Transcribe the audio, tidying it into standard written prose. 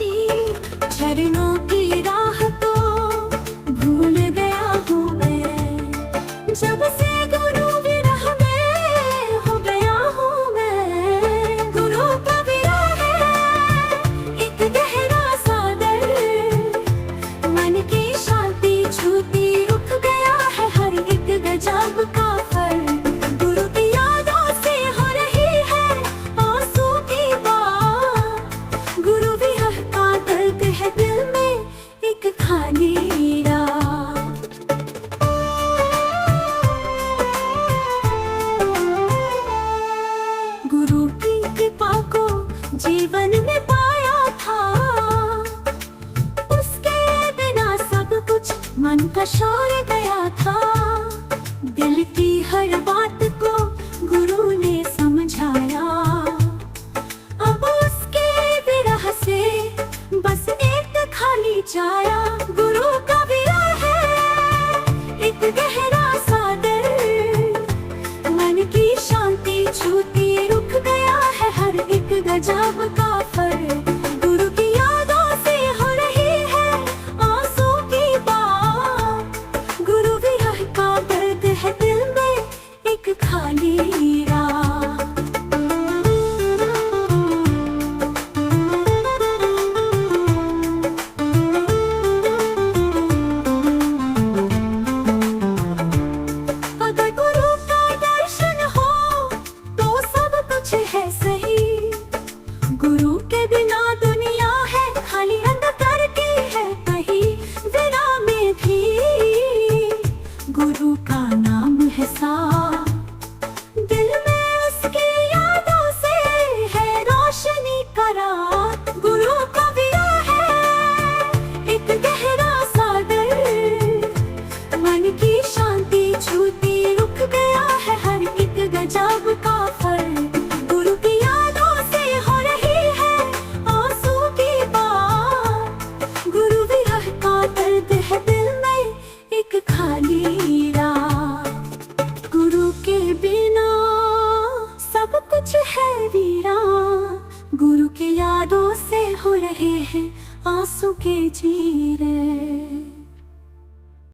खींची झरनों की राह तो भूल गया हूँ मैं। जब से गुरु विरह में हो गया हूँ मैं। गुरु का विरह है एक गहरा सा दर्द, मन की शांति छूती रुक गया है हर एक गजब का फर्क। गुरु की यादों से हो रही है आंसू की बात, गुरु विरह का दर्द है दिल में एक खाली रात। गुरु की कृपा को जीवन में पाया था, उसके बिना सब कुछ मन का शौर्य गया था। दिल की हर बात को गुरु ने समझाया, अब उसके विरह से बस एक खाली छाया। गुरु का विरह है एक गहरा सा दर्द, मन की शांति छूती रुक गया है हर एक गजब का फर्क। गुरु की यादों से हो रही है आंसू की बात, गुरु विरह का दर्द है दिल में एक खाली रात। अगर गुरु का दर्शन हो तो सब कुछ है सही, गुरु के बिना दुनिया है खाली अंधकार की है कहीं। विरह में भी गुरु का नाम है साफ, दिल में उसकी यादों से है रोशनी का रात। गुरु का विरह है एक गहरा सा दर्द, मन की शांति छूती रुक गया है हर एक गजब का फर्क। गुरु की यादों से हो रही है आंसू की बात, गुरु विरह का दर्द है दिल में एक खाली रात। गुरु के बिना सब कुछ है वीरान, गुरु की यादों से हो रहे हैं आंसू के जीरे।